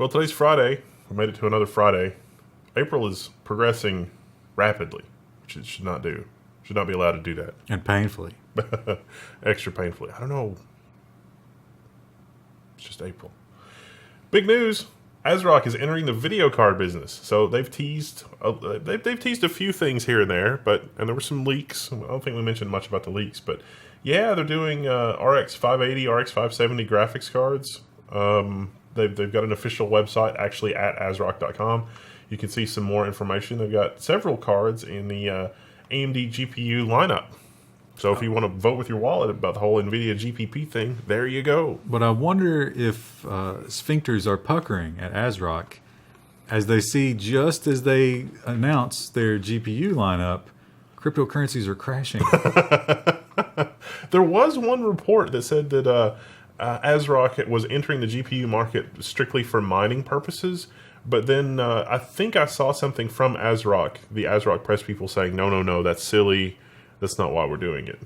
Well, today's Friday. We made it to another Friday. April is progressing rapidly, which it should not do. Should not be allowed to do that. And painfully. Extra painfully. I don't know. It's just April. Big news. ASRock is entering the video card business. So they've teased a few things here and there, and there were some leaks. I don't think we mentioned much about the leaks, but yeah, they're doing RX 580, RX 570 graphics cards. They've got an official website actually at ASRock.com. You can see some more information. They've got several cards in the AMD GPU lineup. So if you want to vote with your wallet about the whole NVIDIA GPP thing, there you go. But I wonder if sphincters are puckering at ASRock as they see, just as they announce their GPU lineup, cryptocurrencies are crashing. There was one report that said that ASRock was entering the GPU market strictly for mining purposes. But then I think I saw something from ASRock, the ASRock press people saying, no, that's silly. That's not why we're doing it.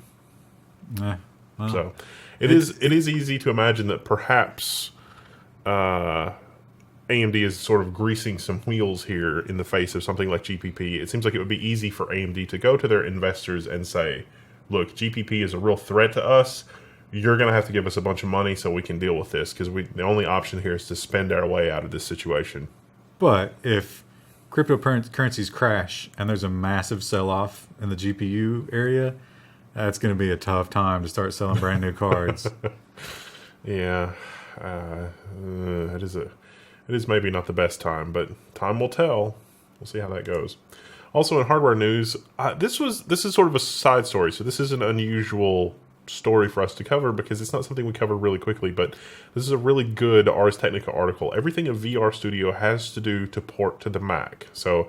Well, So it is easy to imagine that perhaps AMD is sort of greasing some wheels here in the face of something like GPP. It seems like it would be easy for AMD to go to their investors and say, look, GPP is a real threat to us. You're going to have to give us a bunch of money so we can deal with this, because the only option here is to spend our way out of this situation. But if cryptocurrencies crash and there's a massive sell-off in the GPU area, that's going to be a tough time to start selling brand new cards. Yeah, it is maybe not the best time, but time will tell. We'll see how that goes. Also, in hardware news, this is sort of a side story, so this is an unusual story for us to cover because it's not something we cover really quickly, but this is a really good Ars Technica article. Everything a VR Studio has to do to port to the Mac. So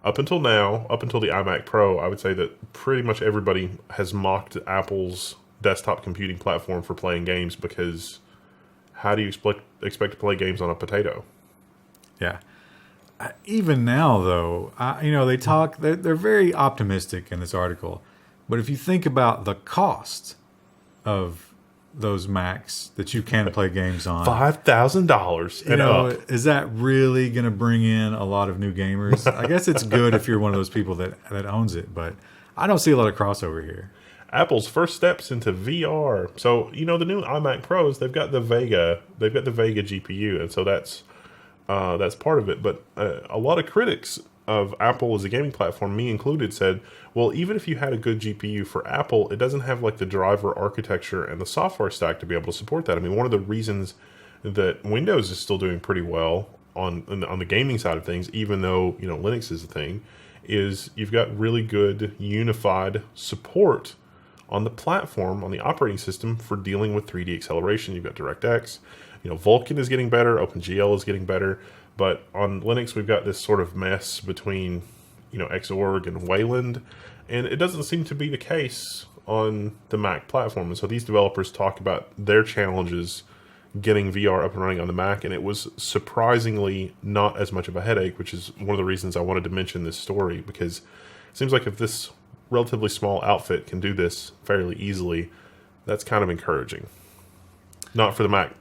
up until now, up until the iMac Pro, I would say that pretty much everybody has mocked Apple's desktop computing platform for playing games, because how do you expect to play games on a potato? Yeah. Even now, though, they're very optimistic in this article. But if you think about the cost of those Macs that you can play games on, $5,000 and up. Is that really going to bring in a lot of new gamers? I guess it's good if you're one of those people that owns it, but I don't see a lot of crossover here. Apple's first steps into VR. So, the new iMac Pros, they've got the Vega GPU, and so that's part of it. But a lot of critics of Apple as a gaming platform, me included, said, well, even if you had a good GPU for Apple, it doesn't have like the driver architecture and the software stack to be able to support that. I mean, one of the reasons that Windows is still doing pretty well on the gaming side of things, even though Linux is a thing, is you've got really good unified support on the platform, on the operating system, for dealing with 3D acceleration. You've got DirectX, Vulkan is getting better, OpenGL is getting better. But on Linux, we've got this sort of mess between, Xorg and Wayland, and it doesn't seem to be the case on the Mac platform. And so these developers talk about their challenges getting VR up and running on the Mac, and it was surprisingly not as much of a headache, which is one of the reasons I wanted to mention this story, because it seems like if this relatively small outfit can do this fairly easily, that's kind of encouraging. Not for the Mac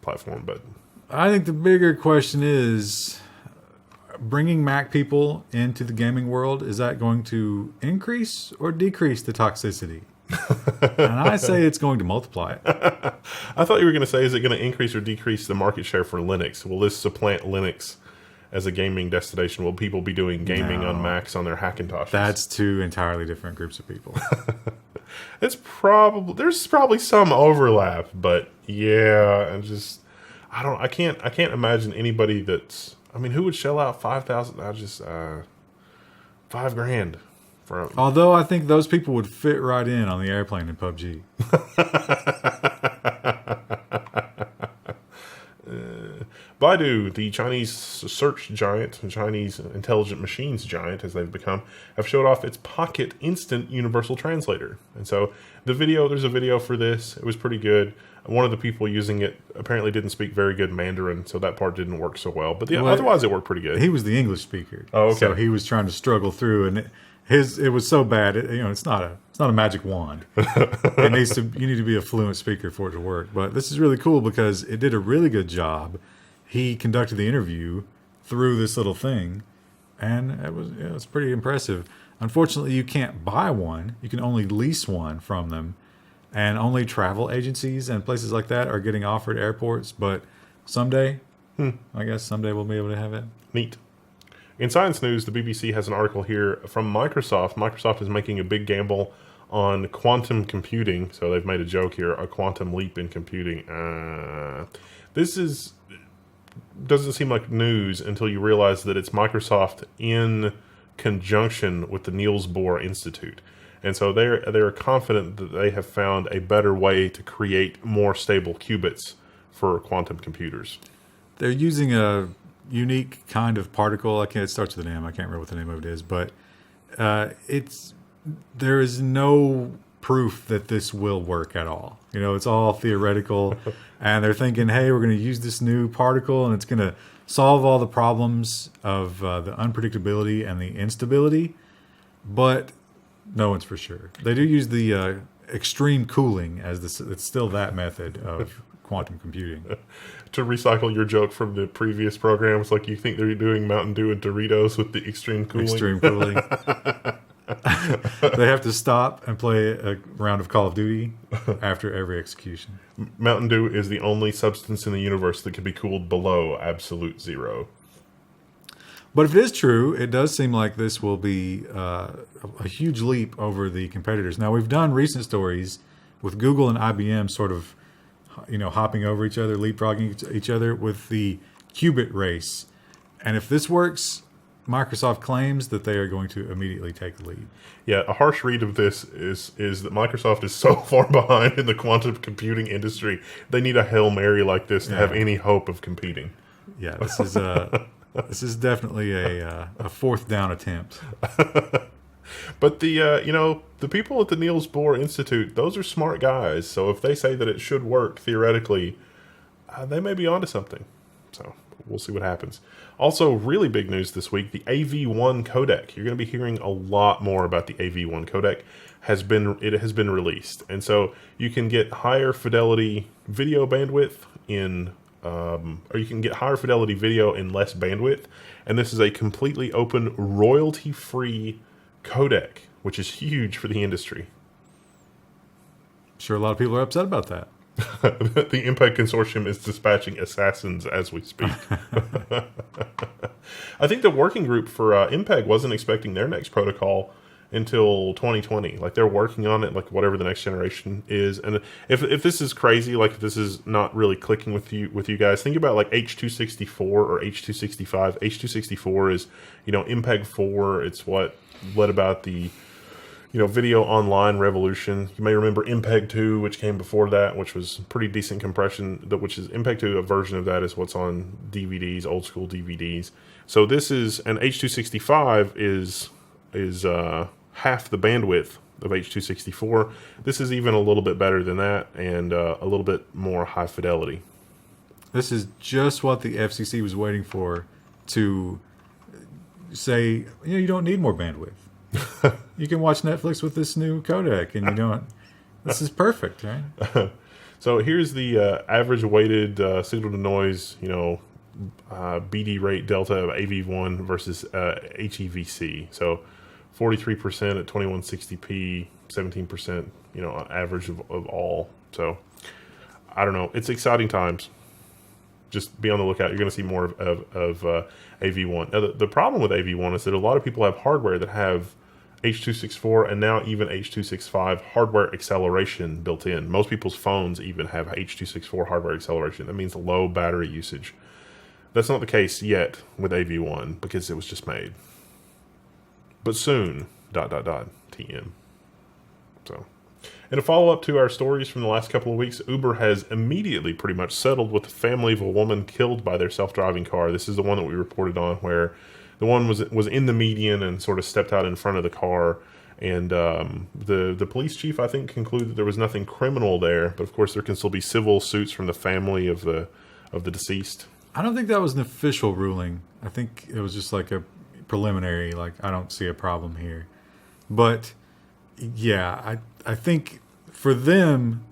platform, but I think the bigger question is, bringing Mac people into the gaming world, is that going to increase or decrease the toxicity? And I say it's going to multiply it. I thought you were going to say, is it going to increase or decrease the market share for Linux? Will this supplant Linux as a gaming destination? Will people be doing gaming on Macs on their Hackintoshes? That's two entirely different groups of people. There's probably some overlap, but yeah, I can't imagine anybody that's. I mean, who would shell out $5,000? $5,000 for. Although I think those people would fit right in on the airplane in PUBG. Baidu, the Chinese search giant, Chinese intelligent machines giant, as they've become, have showed off its Pocket Instant Universal Translator. And so there's a video for this. It was pretty good. One of the people using it apparently didn't speak very good Mandarin, so that part didn't work so well. But otherwise, it worked pretty good. He was the English speaker. Oh, okay. So he was trying to struggle through, and it was so bad. It's not a magic wand. You need to be a fluent speaker for it to work. But this is really cool because it did a really good job. he conducted the interview through this little thing, and it was pretty impressive. Unfortunately, you can't buy one. You can only lease one from them, and only travel agencies and places like that are getting offered airports. But someday, I guess someday we'll be able to have it. Neat. In science news, the BBC has an article here from Microsoft. Microsoft is making a big gamble on quantum computing. So they've made a joke here, a quantum leap in computing. This doesn't seem like news until you realize that it's Microsoft in conjunction with the Niels Bohr Institute. And so they're confident that they have found a better way to create more stable qubits for quantum computers. They're using a unique kind of particle. It starts with an M. I can't remember what the name of it is, but there is no proof that this will work at all. It's all theoretical, and they're thinking, hey, we're going to use this new particle, and it's going to solve all the problems of the unpredictability and the instability, but no one's for sure. They do use the extreme cooling it's still that method of quantum computing. To recycle your joke from the previous programs, like you think they're doing Mountain Dew and Doritos with the extreme cooling? Extreme cooling. They have to stop and play a round of Call of Duty after every execution. Mountain Dew is the only substance in the universe that can be cooled below absolute zero. But if it is true, it does seem like this will be a huge leap over the competitors. Now, we've done recent stories with Google and IBM sort of, hopping over each other, leapfrogging each other with the qubit race. And if this works, Microsoft claims that they are going to immediately take the lead. Yeah, a harsh read of this is that Microsoft is so far behind in the quantum computing industry, they need a Hail Mary like this to have any hope of competing. Yeah, this is definitely a fourth down attempt. But the people at the Niels Bohr Institute, those are smart guys. So if they say that it should work theoretically, they may be onto something. So we'll see what happens. Also, really big news this week, the AV1 codec. You're going to be hearing a lot more about the AV1 codec. It has been released. And so you can get higher fidelity video bandwidth or you can get higher fidelity video in less bandwidth. And this is a completely open, royalty-free codec, which is huge for the industry. Sure, a lot of people are upset about that. The Impact Consortium is dispatching assassins as we speak. I think the working group for MPEG wasn't expecting their next protocol until 2020. Like, they're working on it, like whatever the next generation is. And if this is crazy, like if this is not really clicking with you guys, think about like H.264 or H.265. H.264 is, MPEG 4. It's what led about the video online revolution. You may remember MPEG 2, which came before that, which was pretty decent compression. Which is MPEG 2, a version of that is what's on DVDs, old school DVDs. So this is an H.265 is half the bandwidth of H.264. This is even a little bit better than that, and a little bit more high fidelity. This is just what the FCC was waiting for, to say, you don't need more bandwidth. You can watch Netflix with this new codec, and you don't. This is perfect, right? So here's the average weighted signal to noise, BD rate delta of AV1 versus HEVC. So 43% at 2160p, 17%, on average of all. So I don't know. It's exciting times. Just be on the lookout. You're going to see more of AV1. Now, the problem with AV1 is that a lot of people have hardware that have H.264 and now even H.265 hardware acceleration built in. Most people's phones even have H.264 hardware acceleration. That means low battery usage. That's not the case yet with AV1 because it was just made. But soon, ... TM. So, in a follow-up to our stories from the last couple of weeks, Uber has immediately pretty much settled with the family of a woman killed by their self-driving car. This is the one that we reported on, where the one was in the median and sort of stepped out in front of the car. And the police chief, I think, concluded that there was nothing criminal there. But, of course, there can still be civil suits from the family of the deceased. I don't think that was an official ruling. I think it was just like a preliminary, like, I don't see a problem here. But, yeah, I think for them,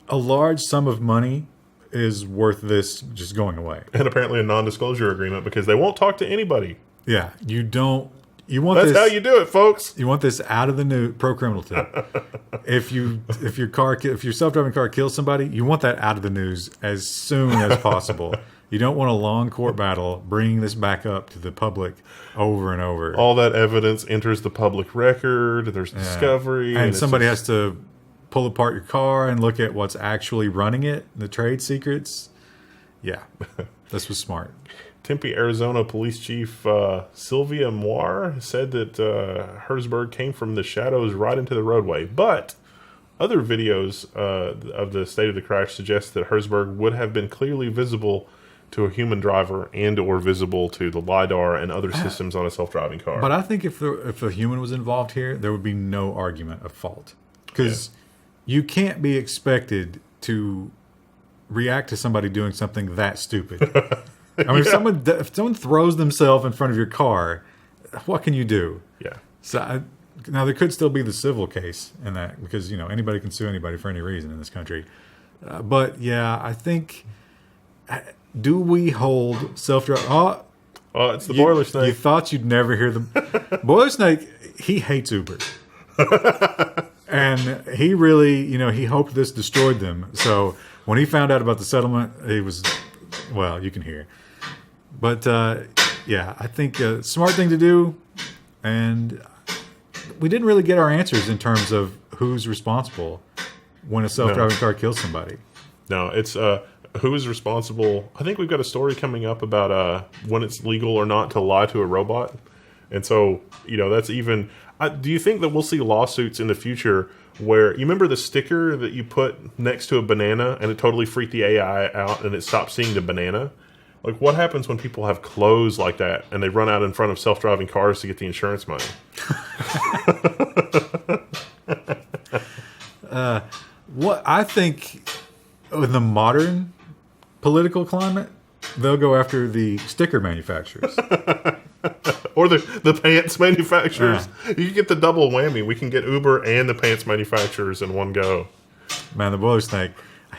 a large sum of money is worth this just going away. And apparently a non-disclosure agreement because they won't talk to anybody. Yeah, you don't. You want That's this, how you do it, folks. You want this out of the news. Pro criminal tip. if your self-driving car kills somebody, you want that out of the news as soon as possible. You don't want a long court battle bringing this back up to the public over and over. All that evidence enters the public record. There's discovery. And somebody has to pull apart your car and look at what's actually running it, the trade secrets. Yeah, this was smart. Tempe, Arizona Police Chief Sylvia Moir said that Herzberg came from the shadows right into the roadway. But other videos of the state of the crash suggest that Herzberg would have been clearly visible to a human driver and or visible to the LiDAR and other systems on a self-driving car. But I think if a human was involved here, there would be no argument of fault. Because you can't be expected to react to somebody doing something that stupid. I mean, if someone throws themselves in front of your car, what can you do? Yeah. So now there could still be the civil case in that because anybody can sue anybody for any reason in this country. But yeah, I think. Do we hold self-driving? Oh, it's the boiler snake. You thought you'd never hear the boiler snake. He hates Uber, and he really, he hoped this destroyed them. So when he found out about the settlement, he was, well, you can hear. But yeah, I think a smart thing to do, and we didn't really get our answers in terms of who's responsible when a self-driving car kills somebody. No, it's who is responsible. I think we've got a story coming up about when it's legal or not to lie to a robot. And so, that's even... do you think that we'll see lawsuits in the future where... You remember the sticker that you put next to a banana and it totally freaked the AI out and it stopped seeing the banana? Like, what happens when people have clothes like that and they run out in front of self-driving cars to get the insurance money? What I think in the modern political climate, they'll go after the sticker manufacturers. Or the pants manufacturers. You can get the double whammy. We can get Uber and the pants manufacturers in one go. Man, the boiler snake,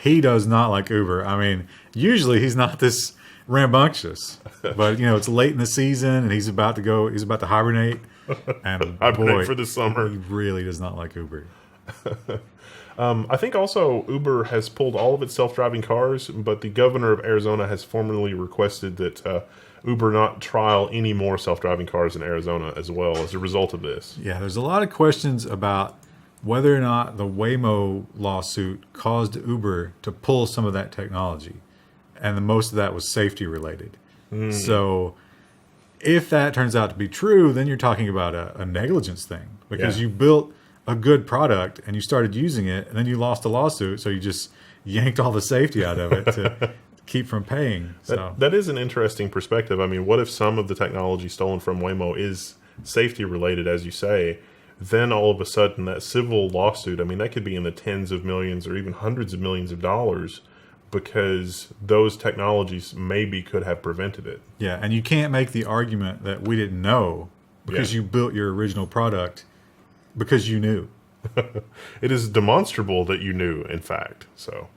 he does not like Uber. I mean, usually he's not this rambunctious. But, it's late in the season and he's about to hibernate. And hibernate for the summer. He really does not like Uber. I think also Uber has pulled all of its self-driving cars, but the governor of Arizona has formally requested that Uber not trial any more self-driving cars in Arizona as well as a result of this. Yeah, there's a lot of questions about whether or not the Waymo lawsuit caused Uber to pull some of that technology. And most of that was safety related. So if that turns out to be true, then you're talking about a negligence thing because you built a good product and you started using it and then you lost a lawsuit. So you just yanked all the safety out of it to keep from paying. So that is an interesting perspective. I mean, what if some of the technology stolen from Waymo is safety related, as you say, then all of a sudden that civil lawsuit, I mean, that could be in the tens of millions or even hundreds of millions of dollars because those technologies maybe could have prevented it. Yeah, and you can't make the argument that we didn't know because you built your original product because you knew. It is demonstrable that you knew, in fact. So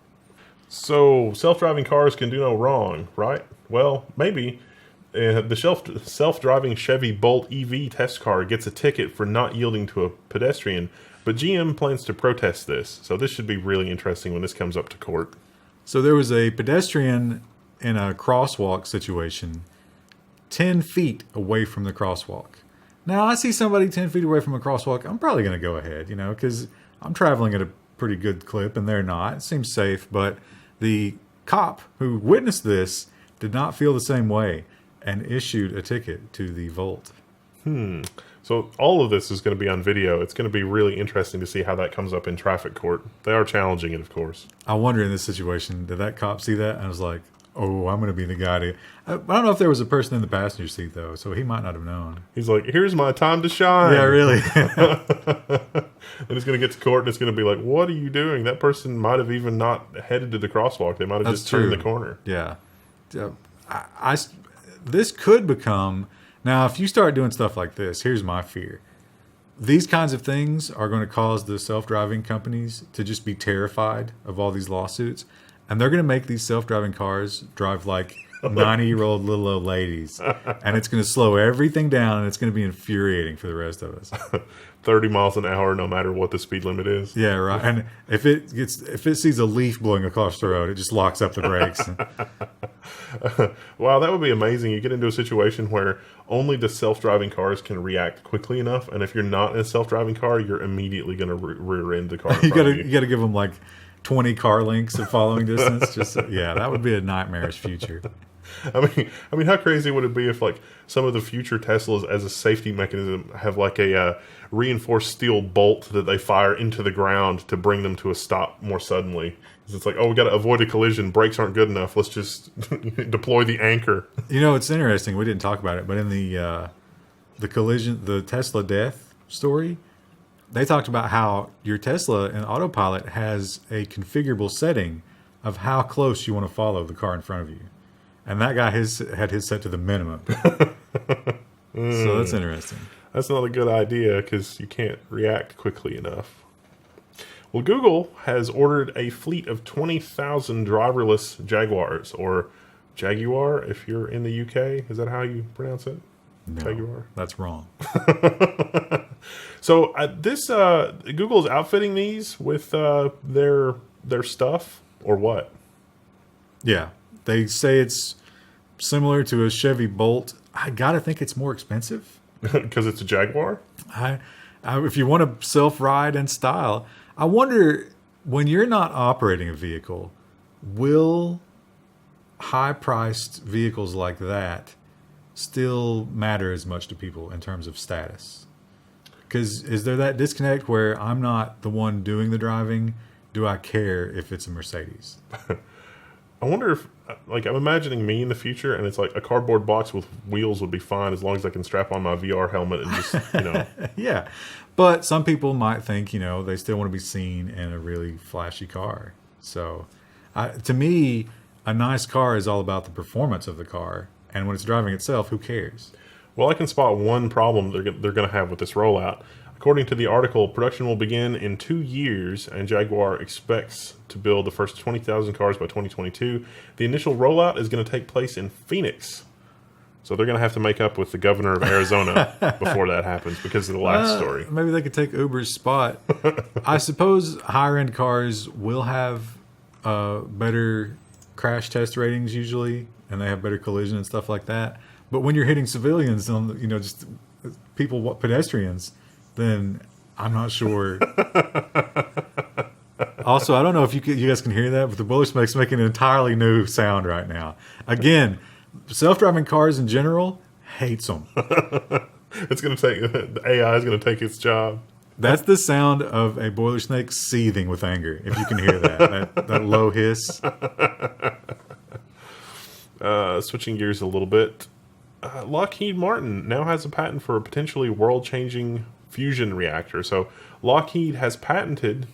self-driving cars can do no wrong, right? Well, maybe. The self-driving Chevy Bolt EV test car gets a ticket for not yielding to a pedestrian, but GM plans to protest this. So this should be really interesting when this comes up to court. So there was a pedestrian in a crosswalk situation 10 feet away from the crosswalk. Now, I see somebody 10 feet away from a crosswalk, I'm probably going to go ahead, because I'm traveling at a pretty good clip and they're not. It seems safe, but the cop who witnessed this did not feel the same way and issued a ticket to the Volt. So all of this is going to be on video. It's going to be really interesting to see how that comes up in traffic court. They are challenging it, of course. I wonder in this situation, did that cop see that? And I was like, oh, I'm going to be the guy to... I don't know if there was a person in the passenger seat, though, so he might not have known. He's like, here's my time to shine. Yeah, really. And it's going to get to court, and it's going to be like, what are you doing? That person might have even not headed to the crosswalk. They might have just turned the corner. Yeah. This could become... Now, if you start doing stuff like this, here's my fear. These kinds of things are going to cause the self-driving companies to just be terrified of all these lawsuits. And they're going to make these self-driving cars drive like 90-year-old little old ladies. And it's going to slow everything down, and it's going to be infuriating for the rest of us. 30 miles an hour, no matter what the speed limit is. Yeah, right. And if it sees a leaf blowing across the road, it just locks up the brakes. Wow, that would be amazing. You get into a situation where only the self-driving cars can react quickly enough, and if you're not in a self-driving car, you're immediately going to rear end the car. You got to give them like 20 car lengths of following distance. Yeah, that would be a nightmarish future. I mean, how crazy would it be if like some of the future Teslas, as a safety mechanism, have like a reinforced steel bolt that they fire into the ground to bring them to a stop more suddenly? Because it's like, oh, we got to avoid a collision. Brakes aren't good enough. Let's just deploy the anchor. You know, it's interesting. We didn't talk about it, but in the collision, the Tesla death story, they talked about how your Tesla in autopilot has a configurable setting of how close you want to follow the car in front of you. And that guy had his set to the minimum. So that's interesting. That's not a good idea because you can't react quickly enough. Well, Google has ordered a fleet of 20,000 driverless Jaguars, or Jaguar if you're in the UK. Is that how you pronounce it? No, Jaguar. that's wrong. So Google's outfitting these with their stuff, or what? Yeah. They say it's similar to a Chevy Bolt. I gotta think it's more expensive Because it's a Jaguar? If you want to self-ride and style, I wonder, when you're not operating a vehicle, will high-priced vehicles like that still matter as much to people in terms of status? Because is there that disconnect where I'm not the one doing the driving? Do I care if it's a Mercedes? I wonder if, like, I'm imagining me in the future, and it's like a cardboard box with wheels would be fine as long as I can strap on my VR helmet and just, Yeah. But some people might think, they still want to be seen in a really flashy car. So, to me, a nice car is all about the performance of the car. And when it's driving itself, who cares? Well, I can spot one problem they're going to have with this rollout. According to the article, production will begin in 2 years, and Jaguar expects to build the first 20,000 cars by 2022. The initial rollout is going to take place in Phoenix. So they're going to have to make up with the governor of Arizona before that happens because of the last story. Maybe they could take Uber's spot. I suppose higher-end cars will have better crash test ratings usually, and they have better collision and stuff like that. But when you're hitting civilians, just people, pedestrians, then I'm not sure. Also, I don't know if you guys can hear that, but the Boilermake's making an entirely new sound right now. Again, self-driving cars in general hates them. It's going to take, the AI is going to take its job. That's the sound of a boiler snake seething with anger, if you can hear that low hiss. Switching gears a little bit, Lockheed Martin now has a patent for a potentially world-changing fusion reactor. So Lockheed has patented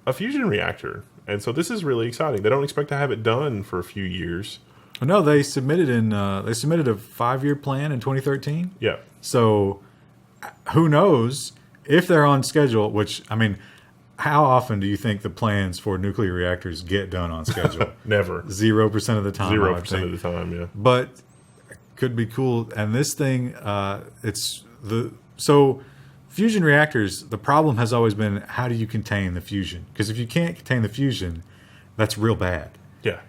a fusion reactor, and so this is really exciting. They don't expect to have it done for a few years. No, they submitted a 5-year plan in 2013. Yeah. So who knows if they're on schedule? Which, I mean, how often do you think the plans for nuclear reactors get done on schedule? Never. 0% of the time. 0% of the time. Yeah. But could be cool. And this thing, so fusion reactors, the problem has always been, how do you contain the fusion? Because if you can't contain the fusion, that's real bad. Yeah.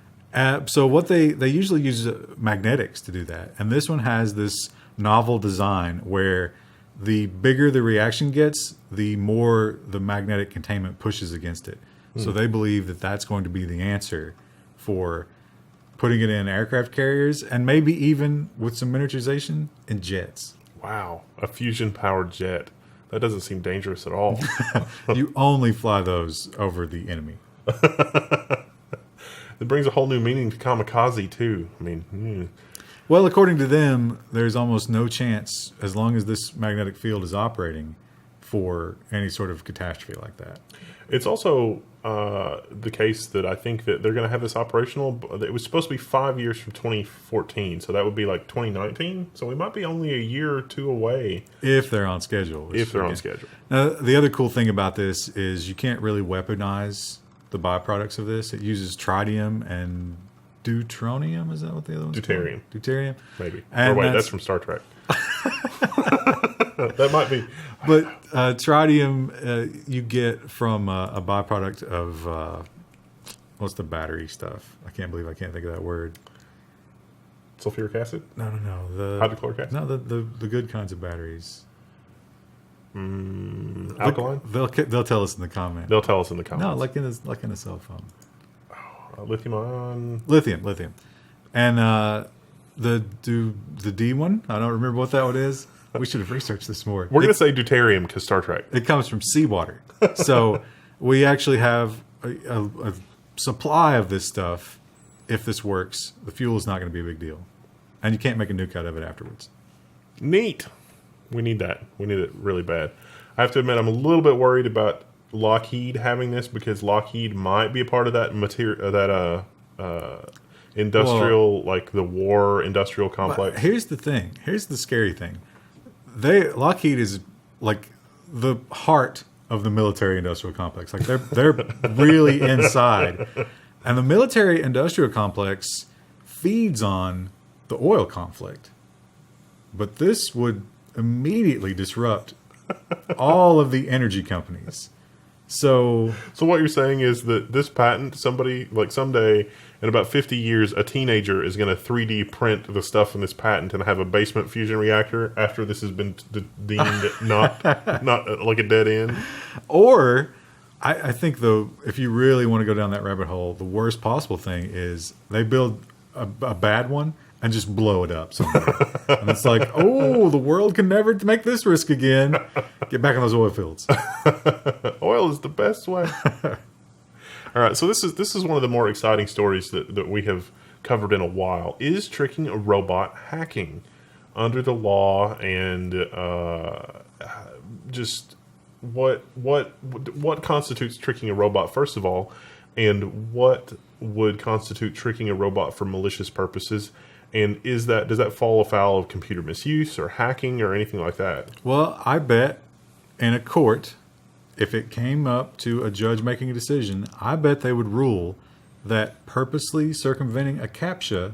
So what they usually use magnetics to do that. And this one has this novel design where the bigger the reaction gets, the more the magnetic containment pushes against it. So they believe that that's going to be the answer for putting it in aircraft carriers and maybe even with some miniaturization in jets. Wow. A fusion-powered jet. That doesn't seem dangerous at all. You only fly those over the enemy. It brings a whole new meaning to kamikaze, too. I mean, Well, according to them, there's almost no chance, as long as this magnetic field is operating, for any sort of catastrophe like that. It's also the case that I think that they're going to have this operational. It was supposed to be 5 years from 2014, so that would be like 2019. So we might be only a year or two away. If they're on schedule. If they're on schedule. Now, the other cool thing about this is you can't really weaponize the byproducts of this. It uses tritium and deuteronium. Is that what the other one's Deuterium. called? Deuterium. Maybe. And Or wait, that's from Star Trek. That might be. But tritium you get from a byproduct of what's the battery stuff? I can't believe I can't think of that word. Sulfuric acid? No. The Hydrochloric acid? No, the good kinds of batteries. Alkaline? They'll tell us in the comment. They'll tell us in the comments. No, like in a cell phone. Lithium ion. Lithium, and the D one. I don't remember what that one is. We should have researched this more. We're going to say deuterium because Star Trek. It comes from seawater, so we actually have a supply of this stuff. If this works, the fuel is not going to be a big deal, and you can't make a nuke out of it afterwards. Neat. We need that. We need it really bad. I have to admit, I'm a little bit worried about Lockheed having this because Lockheed might be a part of that industrial, like the war industrial complex. Here's the thing. Here's the scary thing. Lockheed is like the heart of the military industrial complex. Like they're really inside, and the military industrial complex feeds on the oil conflict. But this would immediately disrupt all of the energy companies. So what you're saying is that this patent, somebody, like someday in about 50 years, a teenager is going to 3D print the stuff in this patent and have a basement fusion reactor after this has been deemed not like a dead end? Or I think, though, if you really want to go down that rabbit hole, the worst possible thing is they build a bad one and just blow it up somewhere. And it's like, oh, the world can never make this risk again. Get back on those oil fields. Oil is the best way. All right, so this is one of the more exciting stories that we have covered in a while. Is tricking a robot hacking under the law, and just what constitutes tricking a robot, first of all, and what would constitute tricking a robot for malicious purposes? And does that fall afoul of computer misuse or hacking or anything like that? Well, I bet in a court, if it came up to a judge making a decision, I bet they would rule that purposely circumventing a CAPTCHA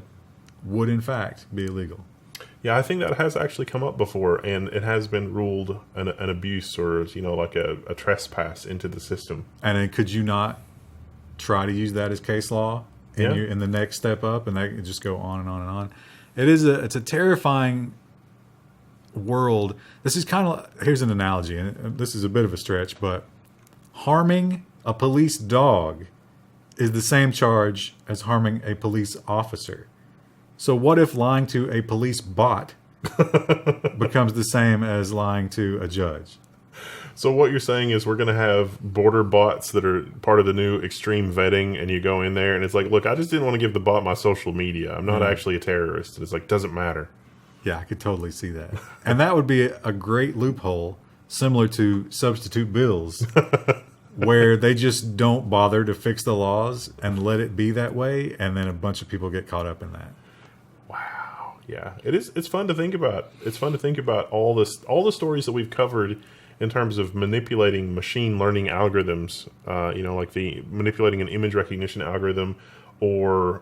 would in fact be illegal. Yeah, I think that has actually come up before, and it has been ruled an abuse or like a trespass into the system. And then could you not try to use that as case law in the next step up, and that can just go on and on and on? It's a terrifying world. This is kind of, here's an analogy, and this is a bit of a stretch, but harming a police dog is the same charge as harming a police officer. So what if lying to a police bot becomes the same as lying to a judge? So what you're saying is we're going to have border bots that are part of the new extreme vetting, and you go in there and it's like, look, I just didn't want to give the bot my social media. I'm not actually a terrorist. And it's like, doesn't matter. Yeah, I could totally see that. And that would be a great loophole, similar to substitute bills, where they just don't bother to fix the laws and let it be that way, and then a bunch of people get caught up in that. Wow. Yeah, it is. It's fun to think about. It's fun to think about all the stories that we've covered in terms of manipulating machine learning algorithms. Like the manipulating an image recognition algorithm, or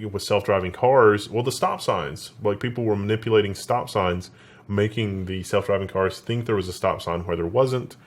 with self-driving cars. Well, the stop signs. Like people were manipulating stop signs, making the self-driving cars think there was a stop sign where there wasn't,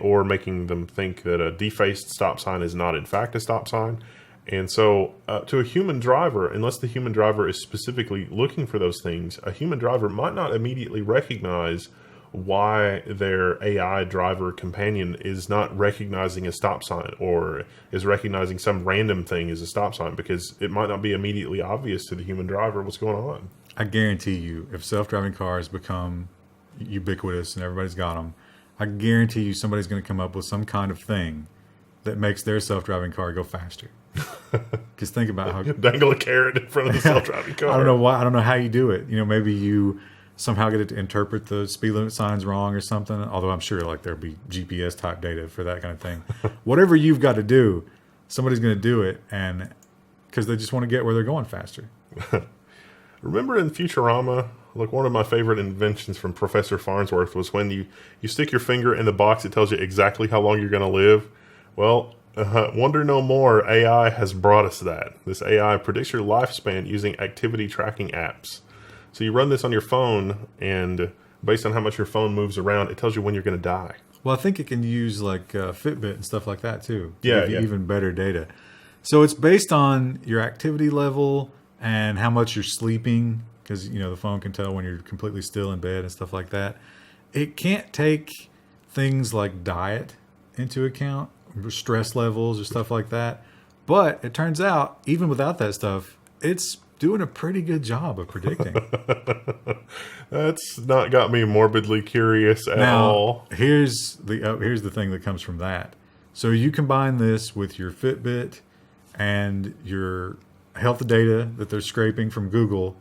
or making them think that a defaced stop sign is not in fact a stop sign. And so to a human driver, unless the human driver is specifically looking for those things, a human driver might not immediately recognize why their AI driver companion is not recognizing a stop sign, or is recognizing some random thing as a stop sign, because it might not be immediately obvious to the human driver what's going on. I guarantee you, if self-driving cars become ubiquitous and everybody's got them, I guarantee you somebody's going to come up with some kind of thing that makes their self-driving car go faster. Because think about how dangle a carrot in front of the self-driving car. I don't know why. I don't know how you do it. Maybe you somehow get it to interpret the speed limit signs wrong or something. Although I'm sure there'll be GPS type data for that kind of thing. Whatever you've got to do, somebody's going to do it, and because they just want to get where they're going faster. Remember in Futurama, like one of my favorite inventions from Professor Farnsworth was when you stick your finger in the box, it tells you exactly how long you're going to live. Well, Wonder no more. AI has brought us that. This AI predicts your lifespan using activity tracking apps. So you run this on your phone, and based on how much your phone moves around, it tells you when you're going to die. Well, I think it can use like Fitbit and stuff like that too. To Yeah, give you yeah. even better data. So it's based on your activity level and how much you're sleeping, because the phone can tell when you're completely still in bed and stuff like that. It can't take things like diet into account, stress levels or stuff like that. But it turns out, even without that stuff, it's doing a pretty good job of predicting. That's not got me morbidly curious at all. Here's the thing that comes from that. So you combine this with your Fitbit and your health data that they're scraping from Google,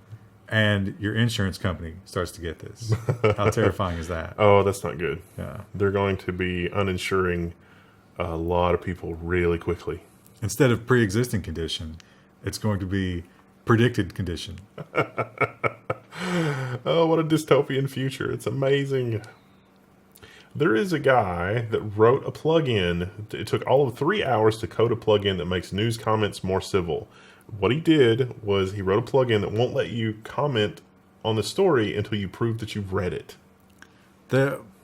and your insurance company starts to get this. How terrifying is that? Oh, that's not good. Yeah. They're going to be uninsuring a lot of people really quickly. Instead of pre-existing condition, it's going to be predicted condition. Oh, what a dystopian future. It's amazing. There is a guy that wrote a plugin. It took all of 3 hours to code a plugin that makes news comments more civil. What he did was he wrote a plugin that won't let you comment on the story until you prove that you've read it.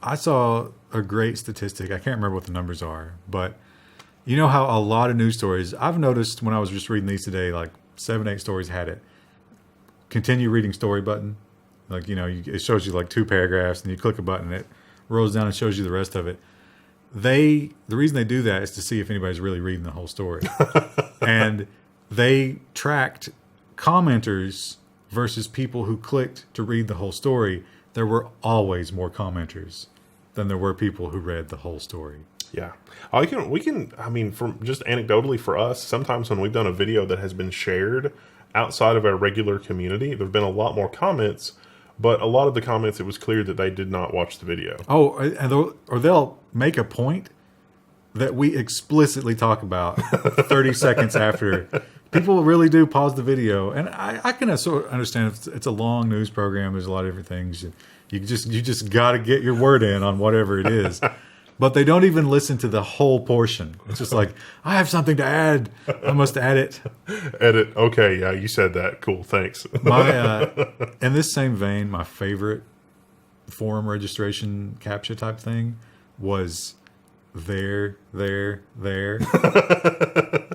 I saw a great statistic. I can't remember what the numbers are, but you know how a lot of news stories, I've noticed when I was just reading these today, like 7, 8 stories had it. Continue reading story button. Like, it shows you like 2 paragraphs and you click a button, it rolls down and shows you the rest of it. The reason they do that is to see if anybody's really reading the whole story. And they tracked commenters versus people who clicked to read the whole story. There were always more commenters than there were people who read the whole story. Yeah. I mean, from just anecdotally for us, sometimes when we've done a video that has been shared outside of our regular community, there have been a lot more comments, but a lot of the comments, it was clear that they did not watch the video. Oh, and they'll make a point that we explicitly talk about 30 seconds after. People really do pause the video, and I can sort of understand if it's a long news program. There's a lot of different things. You just got to get your word in on whatever it is. But they don't even listen to the whole portion. It's just like, I have something to add. I must add it. Edit. Okay, yeah, you said that. Cool, thanks. In this same vein, my favorite forum registration CAPTCHA type thing was there.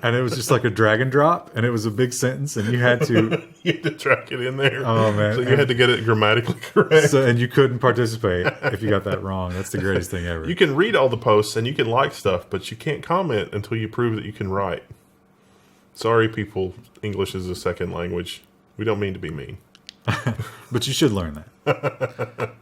And it was just like a drag and drop, and it was a big sentence, and you had to track it in there. Oh man! So you had to get it grammatically correct. And you couldn't participate if you got that wrong. That's the greatest thing ever. You can read all the posts and you can like stuff, but you can't comment until you prove that you can write. Sorry, people. English is a second language. We don't mean to be mean. But you should learn that.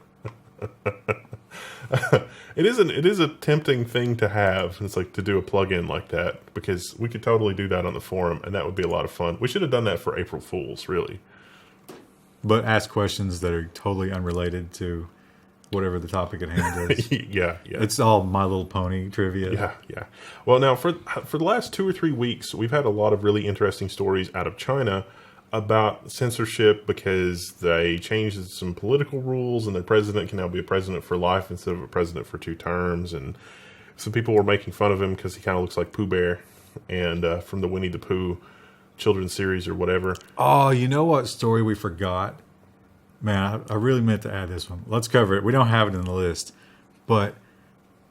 It is a tempting thing to have. It's like to do a plugin like that, because we could totally do that on the forum, and that would be a lot of fun. We should have done that for April Fools, really. But ask questions that are totally unrelated to whatever the topic at hand is. Yeah. It's all My Little Pony trivia. Yeah. Well, now for the last 2 or 3 weeks, we've had a lot of really interesting stories out of China about censorship, because they changed some political rules and the president can now be a president for life instead of a president for 2 terms. And some people were making fun of him because he kind of looks like Pooh Bear and from the Winnie the Pooh children's series or whatever. Oh, you know what story we forgot? Man, I really meant to add this one. Let's cover it. We don't have it in the list. But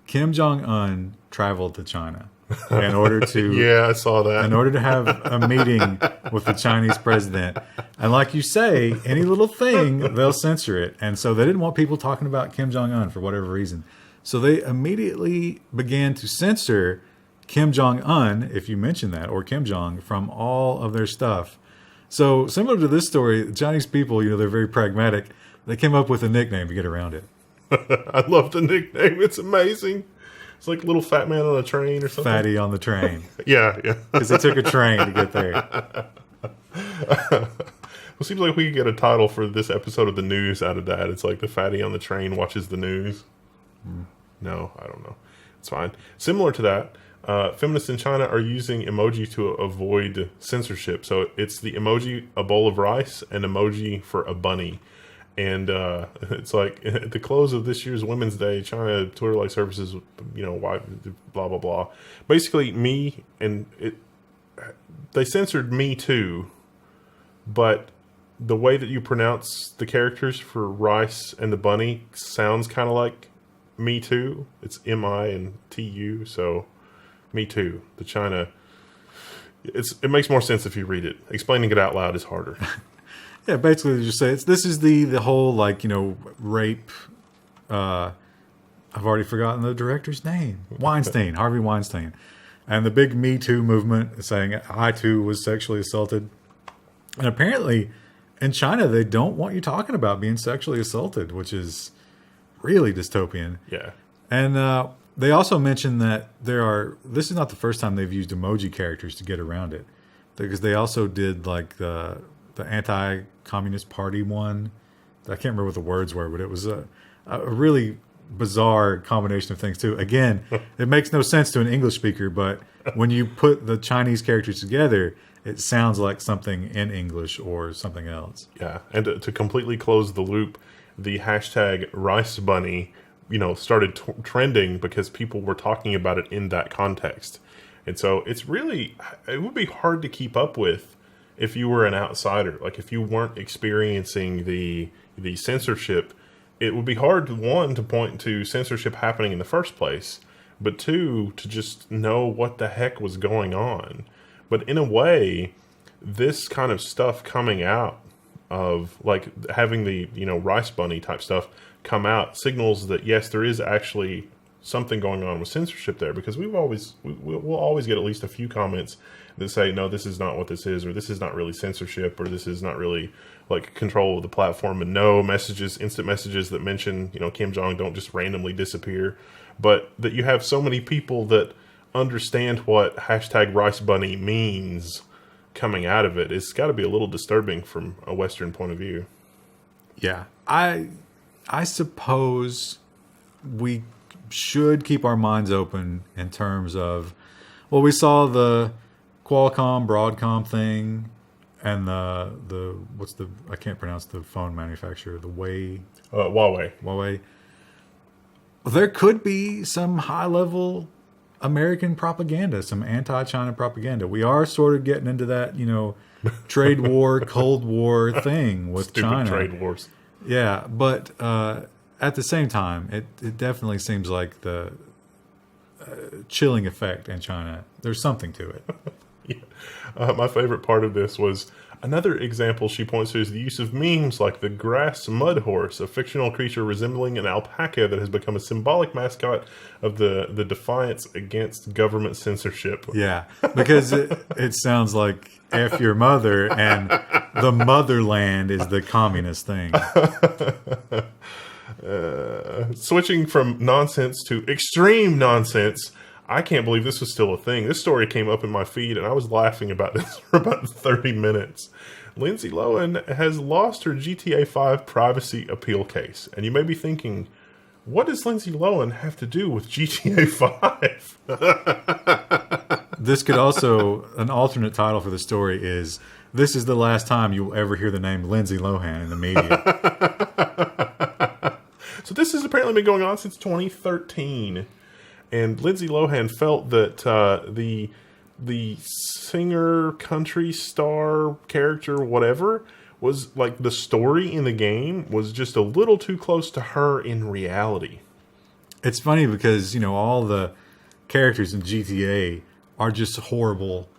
Kim Jong-un traveled to China in order to yeah, I saw that. in order to have a meeting with the Chinese president. And like you say, any little thing, they'll censor it. And so they didn't want people talking about Kim Jong-un for whatever reason. So they immediately began to censor Kim Jong-un, if you mention that, or Kim Jong, from all of their stuff. So similar to this story, the Chinese people, they're very pragmatic. They came up with a nickname to get around it. I love the nickname. It's amazing. It's like little fat man on a train or something. Fatty on the train. Yeah. Because they took a train to get there. Well, it seems like we could get a title for this episode of the news out of that. It's like the fatty on the train watches the news. No, I don't know. It's fine. Similar to that, feminists in China are using emoji to avoid censorship. So it's the emoji, a bowl of rice, and emoji for a bunny. And it's like at the close of this year's Women's Day, China Twitter-like services, why, blah blah blah. Basically, they censored Me Too, but the way that you pronounce the characters for Rice and the bunny sounds kind of like Me Too. It's M-I and T-U, so Me Too. The China. It makes more sense if you read it. Explaining it out loud is harder. Yeah, basically they just say this is the whole rape. I've already forgotten the director's name. Weinstein, Harvey Weinstein, and the big Me Too movement is saying I too was sexually assaulted, and apparently in China they don't want you talking about being sexually assaulted, which is really dystopian. Yeah, and they also mentioned that this is not the first time they've used emoji characters to get around it, because they also did like the anti-communist party one. I can't remember what the words were, but it was a really bizarre combination of things too. Again, it makes no sense to an English speaker, but when you put the Chinese characters together, it sounds like something in English or something else. Yeah, and to completely close the loop, the hashtag Rice Bunny, started trending because people were talking about it in that context. And so it would be hard to keep up with if you were an outsider. Like if you weren't experiencing the censorship, it would be hard, one, to point to censorship happening in the first place, but two, to just know what the heck was going on. But in a way, this kind of stuff coming out of like having the, Rice Bunny type stuff come out signals that yes, there is actually something going on with censorship there, because we'll always get at least a few comments that say, no, this is not what this is, or this is not really censorship, or this is not really like control of the platform, and no instant messages that mention, Kim Jong don't just randomly disappear. But that you have so many people that understand what hashtag Rice Bunny means coming out of it, it's got to be a little disturbing from a Western point of view. Yeah, I suppose we should keep our minds open in terms of, well, we saw the Qualcomm Broadcom thing, and the I can't pronounce the phone manufacturer, the Huawei. There could be some high level American propaganda, some anti-China propaganda. We are sort of getting into that, trade war, Cold War thing with Stupid China. Trade wars. Yeah, but at the same time, it definitely seems like the chilling effect in China. There's something to it. Yeah. My favorite part of this was another example she points to is the use of memes like the grass mud horse, a fictional creature resembling an alpaca that has become a symbolic mascot of the defiance against government censorship. Yeah, because it sounds like F your mother, and the motherland is the communist thing. Switching from nonsense to extreme nonsense, I can't believe this was still a thing. This story came up in my feed, and I was laughing about this for about 30 minutes. Lindsay Lohan has lost her GTA 5 privacy appeal case. And you may be thinking, what does Lindsay Lohan have to do with GTA 5? This could also, an alternate title for the story is, this is the last time you will ever hear the name Lindsay Lohan in the media. So this has apparently been going on since 2013. And Lindsay Lohan felt that the singer, country star, character, whatever, was like the story in the game was just a little too close to her in reality. It's funny because, all the characters in GTA are just horrible.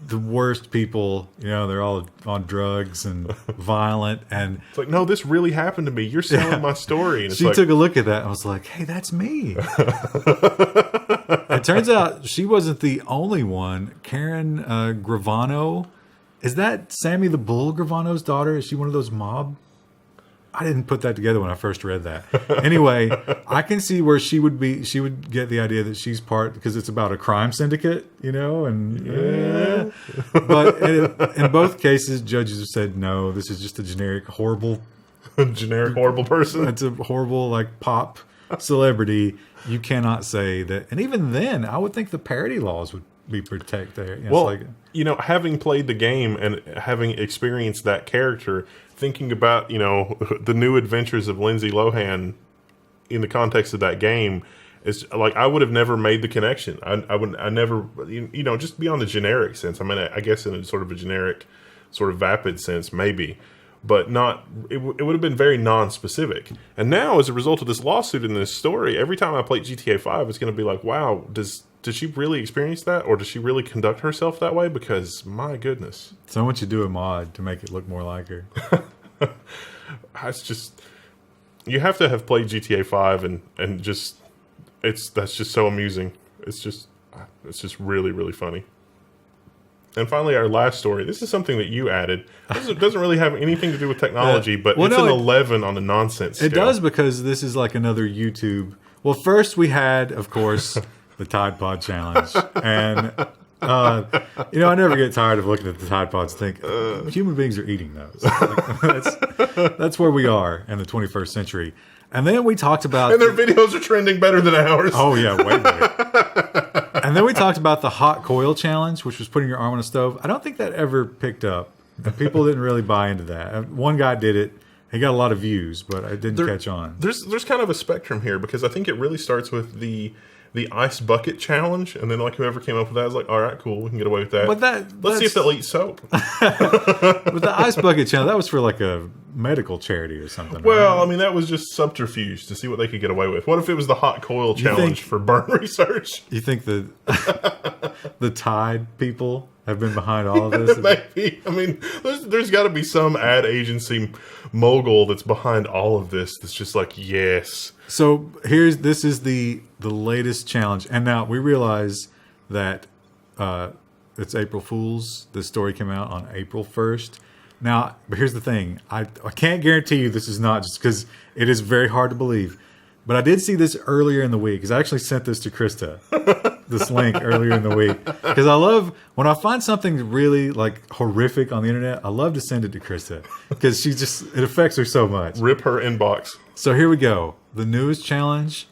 The worst people, they're all on drugs and violent. And it's like, no, this really happened to me. You're selling my story. And she took a look at that and was like, hey, that's me. It turns out she wasn't the only one. Karen Gravano. Is that Sammy the Bull Gravano's daughter? Is she one of those mob? I didn't put that together when I first read that. Anyway, I can see where she would get the idea that she's part, because it's about a crime syndicate, and yeah. But in both cases, judges have said, no, this is just a generic horrible person. It's a horrible, pop celebrity. You cannot say that. And even then, I would think the parody laws be protected. Well, having played the game and having experienced that character, thinking about, the new adventures of Lindsay Lohan in the context of that game, it's like I would have never made the connection. I never, just beyond the generic sense. I mean, I guess in a sort of a generic, sort of vapid sense, maybe. But not, it would have been very non-specific. And now, as a result of this lawsuit and this story, every time I play GTA 5, it's going to be like, wow, does she really experience that? Or does she really conduct herself that way? Because, my goodness. So I want you to do a mod to make it look more like her. It's just, you have to have played GTA 5 and just, that's just so amusing. It's just really, really funny. And finally, our last story. This is something that you added. This doesn't really have anything to do with technology, but it's an 11 on the nonsense scale. It does, because this is like another YouTube. Well, first we had, of course, the Tide Pod Challenge. And, I never get tired of looking at the Tide Pods and think, human beings are eating those. That's where we are in the 21st century. And then we talked about... And their videos are trending better than ours. Oh, yeah, way better. And then we talked about the hot coil challenge, which was putting your arm on a stove. I don't think that ever picked up. And people didn't really buy into that. One guy did it. He got a lot of views, but it didn't catch on. There's kind of a spectrum here, because I think it really starts with the ice bucket challenge, and then like whoever came up with that was like, all right, cool, we can get away with that. But let's see if they'll eat soap. But the ice bucket challenge, that was for like a medical charity or something. Well, right? I mean, that was just subterfuge to see what they could get away with. What if it was the hot coil challenge for burn research? You think the Tide people have been behind all of this? Maybe. I mean, there's got to be some ad agency mogul that's behind all of this. That's just like, yes. So this is the latest challenge, and now we realize that it's April Fool's. This story came out on April 1st. Now, but here's the thing: I can't guarantee you this is not, just because it is very hard to believe. But I did see this earlier in the week, because I actually sent this to Krista, this link earlier in the week, because I love when I find something really like horrific on the internet. I love to send it to Krista, because it affects her so much. Rip her inbox. So here we go. The newest challenge,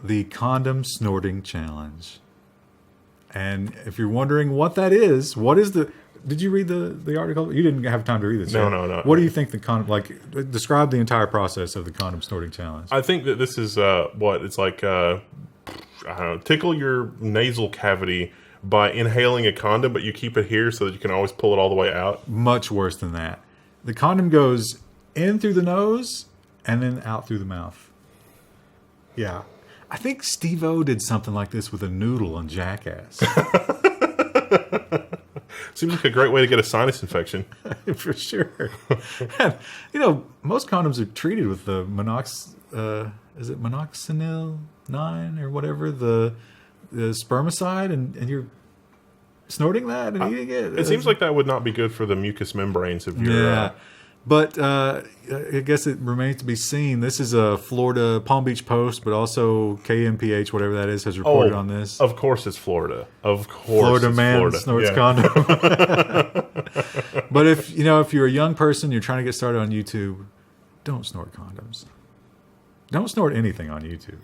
the condom snorting challenge. And if you're wondering what that is, did you read the article? You didn't have time to read this. No. What do you think the condom, describe the entire process of the condom snorting challenge? I think that this is it's like, I don't know, tickle your nasal cavity by inhaling a condom, but you keep it here so that you can always pull it all the way out. Much worse than that. The condom goes in through the nose and then out through the mouth. Yeah. I think Steve-O did something like this with a noodle on Jackass. Seems like a great way to get a sinus infection. For sure. And, most condoms are treated with the is it monoxynil 9 or whatever, the spermicide, and you're snorting that and eating it. It seems like that would not be good for the mucous membranes of your... Yeah. But I guess it remains to be seen. This is a Florida Palm Beach Post, but also KMPH, whatever that is, has reported on this. Of course it's Florida. Of course Florida man snorts condom. But if you're a young person, you're trying to get started on YouTube, don't snort condoms. Don't snort anything on YouTube.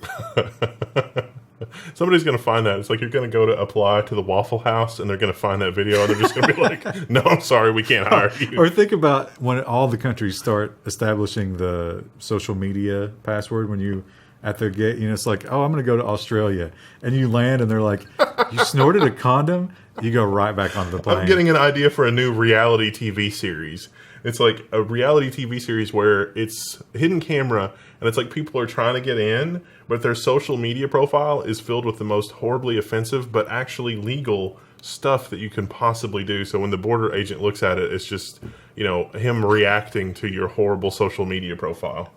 Somebody's going to find that. It's like you're going to go to apply to the Waffle House, and they're going to find that video, and they're just going to be like, no, I'm sorry, we can't hire you. Or think about when all the countries start establishing the social media password when you at the gate, it's like, oh, I'm going to go to Australia. And you land, and they're like, you snorted a condom? You go right back onto the plane. I'm getting an idea for a new reality TV series. It's like a reality TV series where it's hidden camera, and it's like people are trying to get in, but their social media profile is filled with the most horribly offensive but actually legal stuff that you can possibly do. So when the border agent looks at it, it's just, him reacting to your horrible social media profile.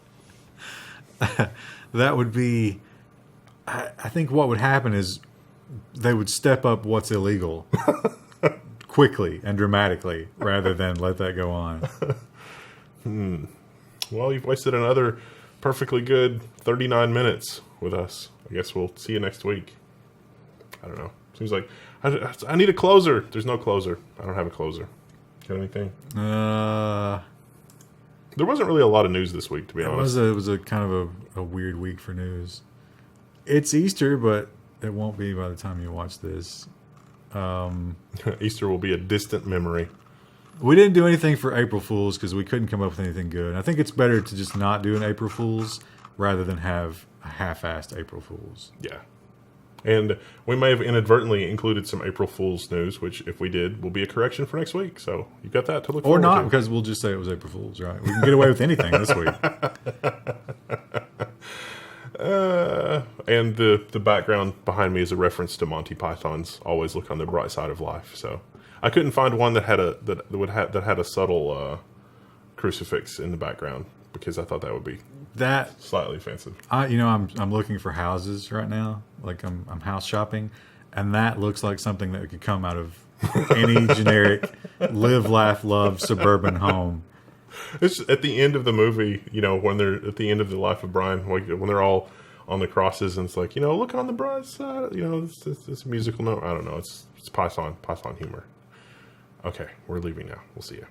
That would be... I think what would happen is they would step up what's illegal quickly and dramatically rather than let that go on. Well, you've wasted another perfectly good 39 minutes with us. I guess we'll see you next week. I don't know. Seems like I need a closer. There's no closer. I don't have a closer. Got anything? There wasn't really a lot of news this week, to be honest. It was a kind of a weird week for news. It's Easter, but it won't be by the time you watch this. Easter will be a distant memory. We didn't do anything for April Fools because we couldn't come up with anything good. I think it's better to just not do an April Fools rather than have a half-assed April Fools. Yeah. And we may have inadvertently included some April Fool's news, which, if we did, will be a correction for next week. So you've got that to look forward to. Or not, because we'll just say it was April Fool's, right? We can get away with anything this week. And the background behind me is a reference to Monty Python's "Always Look on the Bright Side of Life." So I couldn't find one that had a subtle crucifix in the background because I thought that would be slightly offensive. I'm looking for houses right now. Like I'm house shopping, and that looks like something that could come out of any generic live, laugh, love suburban home. It's at the end of the movie, when they're at the end of the life of Brian, like when they're all on the crosses, and it's like, look on the bright side. This musical note. I don't know. It's Python humor. Okay, we're leaving now. We'll see you.